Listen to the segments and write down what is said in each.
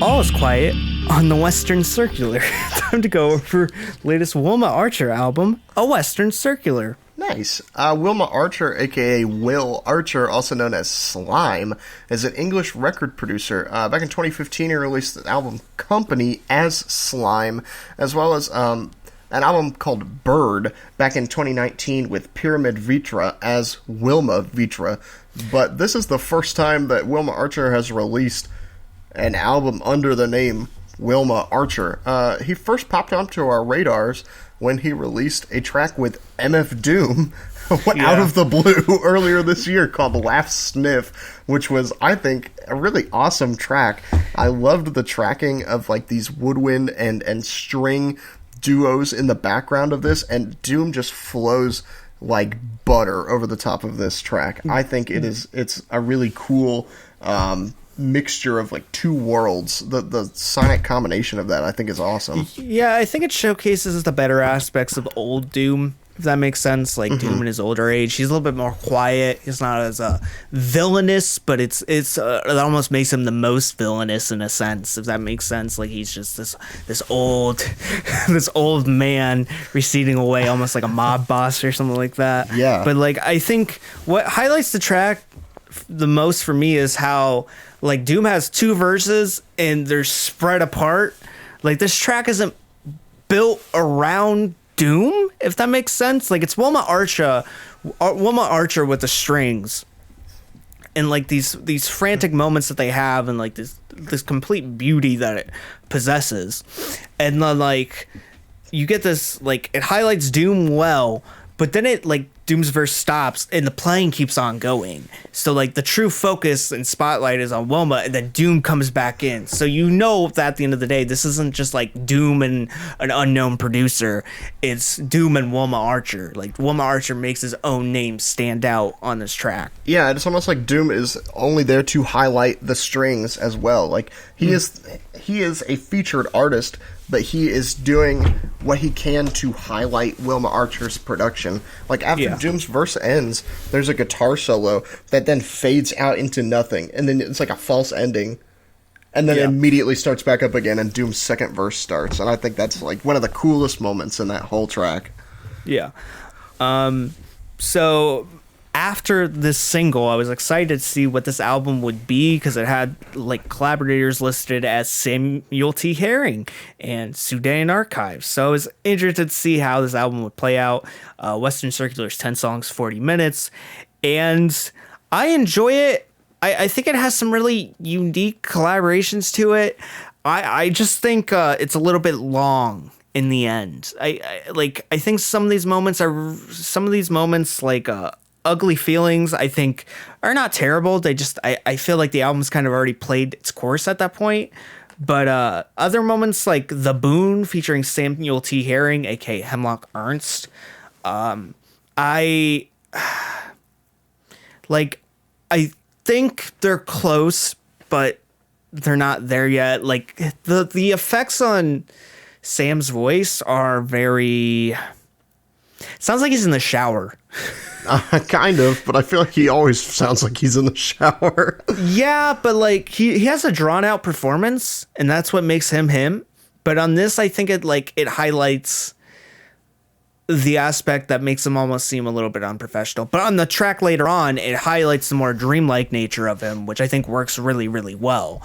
All is quiet on the Western Circular. Time to go over latest Wilma Archer album, A Western Circular. Nice. Wilma Archer, aka Will Archer, also known as Slime, is an English record producer. Back in 2015, he released an album Company as Slime, as well as an album called Bird back in 2019 with Pyramid Vitra as Wilma Vitra. But this is the first time that Wilma Archer has released an album under the name Wilma Archer. He first popped onto our radars when he released a track with MF Doom out of the blue earlier this year called Laugh Sniff, which was, I think, a really awesome track. I loved the tracking of like these woodwind and string duos in the background of this, and Doom just flows like butter over the top of this track. I think it's a really cool mixture of like two worlds. The sonic combination of that I think is awesome. Yeah, I think it showcases the better aspects of old Doom, if that makes sense. Like Doom in his older age, he's a little bit more quiet. He's not as villainous, but it almost makes him the most villainous in a sense, if that makes sense. Like he's just this old this old man receding away, almost like a mob boss or something like that. Yeah. But like I think what highlights the track the most for me is how like Doom has two verses and they're spread apart. Like this track isn't built around Doom, if that makes sense. Like it's Wilma Archer with the strings and like these frantic moments that they have, and like this complete beauty that it possesses. And then like you get this, like it highlights Doom well, but then it like Doom's verse stops and the playing keeps on going. So like the true focus and spotlight is on Wilma, and then Doom comes back in. So you know that at the end of the day, this isn't just like Doom and an unknown producer. It's Doom and Wilma Archer. Like Wilma Archer makes his own name stand out on this track. Yeah, it's almost like Doom is only there to highlight the strings as well. Like he is a featured artist, but he is doing what he can to highlight Wilma Archer's production. Like after Doom's verse ends, there's a guitar solo that then fades out into nothing, and then it's like a false ending, and then immediately starts back up again, and Doom's second verse starts. And I think that's like one of the coolest moments in that whole track. Yeah. So after this single, I was excited to see what this album would be, because it had like collaborators listed as Samuel T. Herring and Sudan Archives. So I was interested to see how this album would play out. Western Circular's 10 songs, 40 minutes. And I enjoy it. I think it has some really unique collaborations to it. I just think it's a little bit long in the end. I think some of these moments like Ugly Feelings, I think, are not terrible. They just, I feel like the album's kind of already played its course at that point. But other moments like The Boon featuring Samuel T. Herring, aka Hemlock Ernst, I think they're close, but they're not there yet. Like the effects on Sam's voice are very... Sounds like he's in the shower. Kind of, but I feel like he always sounds like he's in the shower. Yeah, but like he has a drawn out performance, and that's what makes him. But on this, I think it highlights the aspect that makes him almost seem a little bit unprofessional. But on the track later on, it highlights the more dreamlike nature of him, which I think works really, really well.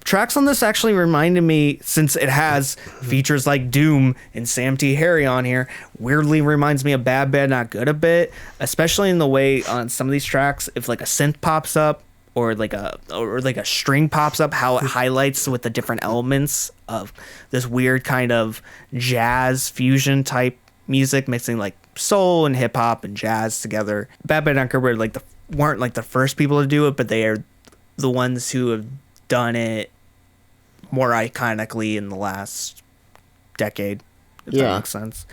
Tracks on this actually reminded me, since it has features like Doom and Sam T. Harry on here, weirdly reminds me of Bad Bad Not Good a bit, especially in the way on some of these tracks, if like a synth pops up or like a string pops up, how it highlights with the different elements of this weird kind of jazz fusion type music, mixing like soul and hip hop and jazz together. Bad Bad Not Good weren't like the first people to do it, but they are the ones who have done it more iconically in the last decade, if that makes sense.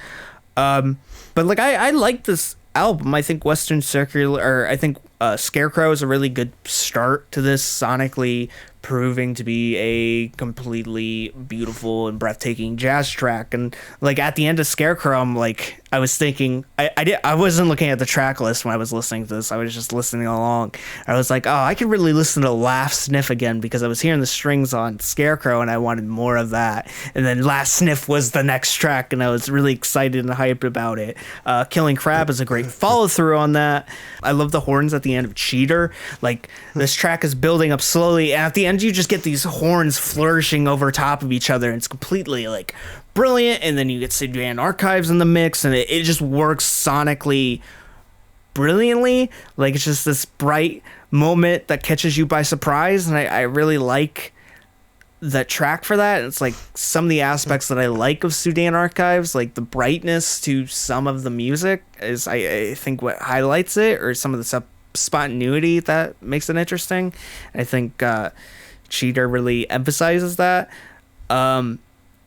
But like I like this album. I think Western Circular, or I think Scarecrow is a really good start to this sonically, proving to be a completely beautiful and breathtaking jazz track. And like at the end of Scarecrow, I'm like, I was thinking, I wasn't looking at the track list when I was listening to this. I was just listening along. I was like, oh, I could really listen to Laugh Sniff again, because I was hearing the strings on Scarecrow and I wanted more of that. And then Last Sniff was the next track, and I was really excited and hyped about it. Killing Crab is a great follow through on that. I love the horns at the end of Cheater. Like, this track is building up slowly, and at the end you just get these horns flourishing over top of each other, and it's completely like brilliant. And then you get Sudan Archives in the mix, and it just works sonically brilliantly. Like, it's just this bright moment that catches you by surprise, and I really like that track for that. It's like some of the aspects that I like of Sudan Archives, like the brightness to some of the music is I think what highlights it, or some of the spontaneity that makes it interesting. I think Cheater really emphasizes that.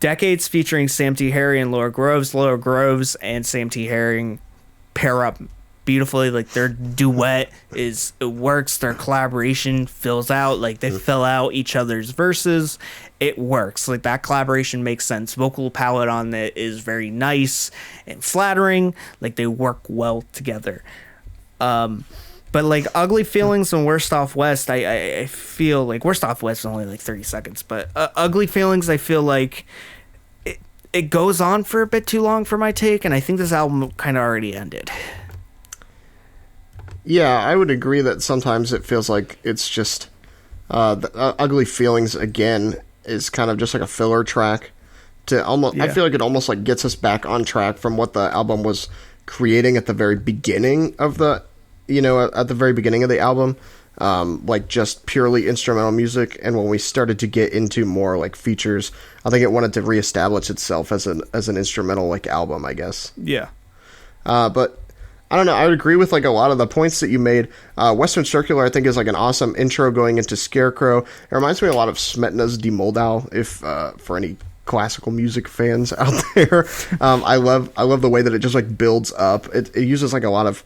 Decades featuring Sam T. Herring and Laura Groves. Laura Groves and Sam T. Herring pair up beautifully. Like, their duet it works. Their collaboration fills out. Like, they fill out each other's verses. It works. Like, that collaboration makes sense. Vocal palette on it is very nice and flattering. Like, they work well together. But like Ugly Feelings and Worst Off West, I feel like Worst Off West is only like 30 seconds, but Ugly Feelings, I feel like it goes on for a bit too long for my take, and I think this album kind of already ended. Yeah, I would agree that sometimes it feels like it's just Ugly Feelings again is kind of just like a filler track to almost. Yeah. I feel like it almost like gets us back on track from what the album was creating at the very beginning of the. At the very beginning of the album, like just purely instrumental music, and when we started to get into more like features, I think it wanted to reestablish itself as an instrumental like album, I guess. Yeah. But I don't know. I would agree with like a lot of the points that you made. Western Circular, I think, is like an awesome intro going into Scarecrow. It reminds me a lot of Smetana's Die Moldau, if for any classical music fans out there. I love the way that it just like builds up. It uses like a lot of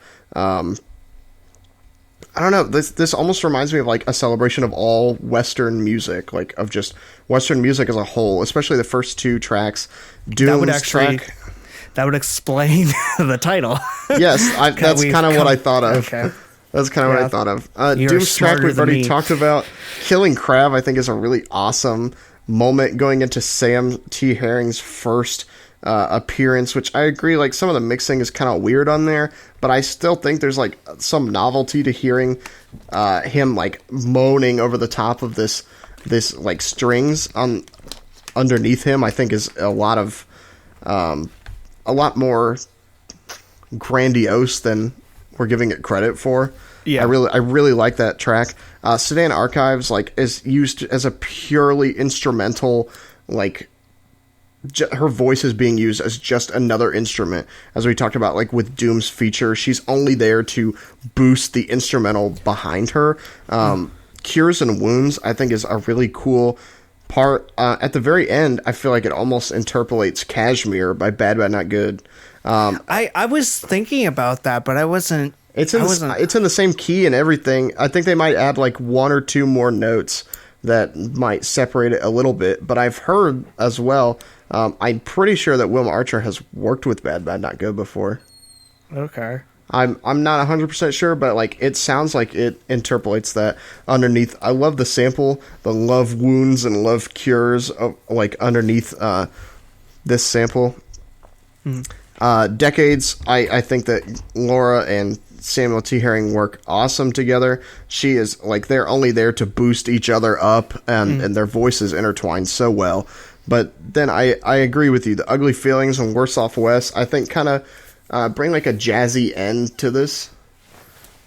I don't know. This almost reminds me of like a celebration of all Western music, like of just Western music as a whole, especially the first two tracks. Doom's track. That would explain the title. Yes, that's kind of what I thought of. Okay. That's kind of what I thought of. Doom's track we've already talked about. Killing Crab, I think, is a really awesome moment going into Sam T. Herring's first appearance, which I agree, like some of the mixing is kind of weird on there, but I still think there's like some novelty to hearing him like moaning over the top of this like strings on underneath him. I think is a lot more grandiose than we're giving it credit for. Yeah, I really like that track. Sedan Archives like is used as a purely instrumental, like her voice is being used as just another instrument, as we talked about, like with Doom's feature. She's only there to boost the instrumental behind her. Cures and Wounds, I think, is a really cool part. At the very end, I feel like it almost interpolates Kashmir by Bad Bad Not Good. I was thinking about that, but I wasn't. It's in the same key and everything. I think they might add like one or two more notes that might separate it a little bit. But I've heard as well. I'm pretty sure that Wilma Archer has worked with Bad Bad Not Good before. Okay. I'm not 100% sure, but like it sounds like it interpolates that underneath. I love the sample, the love wounds and love cures of, like underneath this sample. Decades, I think that Laura and Samuel T. Herring work awesome together. She is like, they're only there to boost each other up, and their voices intertwine so well. But then I agree with you. The Ugly Feelings and Worse Off West, I think, kind of bring like a jazzy end to this.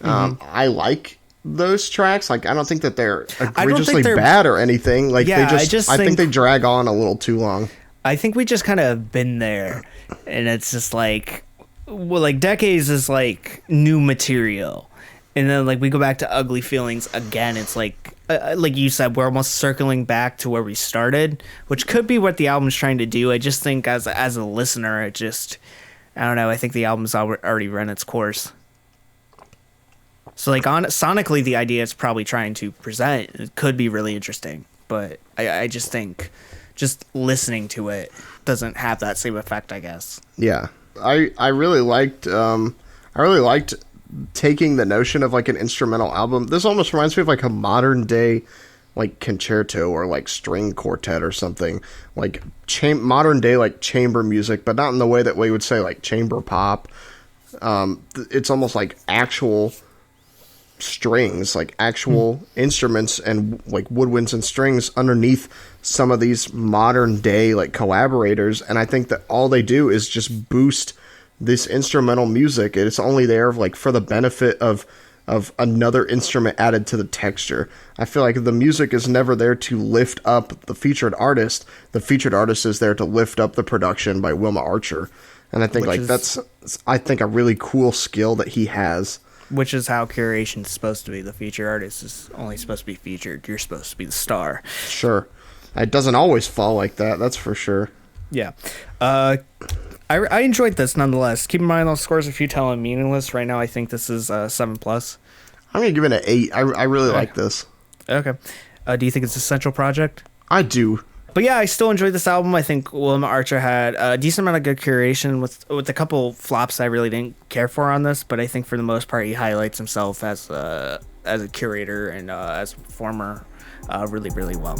I like those tracks. Like, I don't think that they're egregiously bad or anything. Like, yeah, I think they drag on a little too long. I think we just kind of been there, and it's just like, well, like Decades is like new material, and then like we go back to Ugly Feelings again. It's like you said, we're almost circling back to where we started, which could be what the album's trying to do. I just think as a listener, I don't know. I think the album's already run its course. So like sonically, the idea it's probably trying to present it could be really interesting, but I just think just listening to it doesn't have that same effect, I guess. Yeah, I really liked taking the notion of like an instrumental album. This almost reminds me of like a modern day like concerto or like string quartet or something, like modern day like chamber music, but not in the way that we would say like chamber pop. It's almost like actual strings, like actual instruments and like woodwinds and strings underneath some of these modern day like collaborators, and I think that all they do is just boost this instrumental music. It's only there like for the benefit of another instrument added to the texture. I feel like the music is never there to lift up the featured artist. The featured artist is there to lift up the production by Wilma Archer. And I think that's a really cool skill that he has. Which is how curation's supposed to be. The featured artist is only supposed to be featured. You're supposed to be the star. Sure. It doesn't always fall like that, that's for sure. Yeah. I enjoyed this nonetheless. Keep in mind those scores are futile and meaningless. Right now I think this is 7+. I'm going to give it an 8. I really like this. Okay. Do you think it's a central project? I do. But yeah, I still enjoyed this album. I think Wilma Archer had a decent amount of good curation with a couple flops I really didn't care for on this, but I think for the most part he highlights himself as a curator and as a performer really, really well.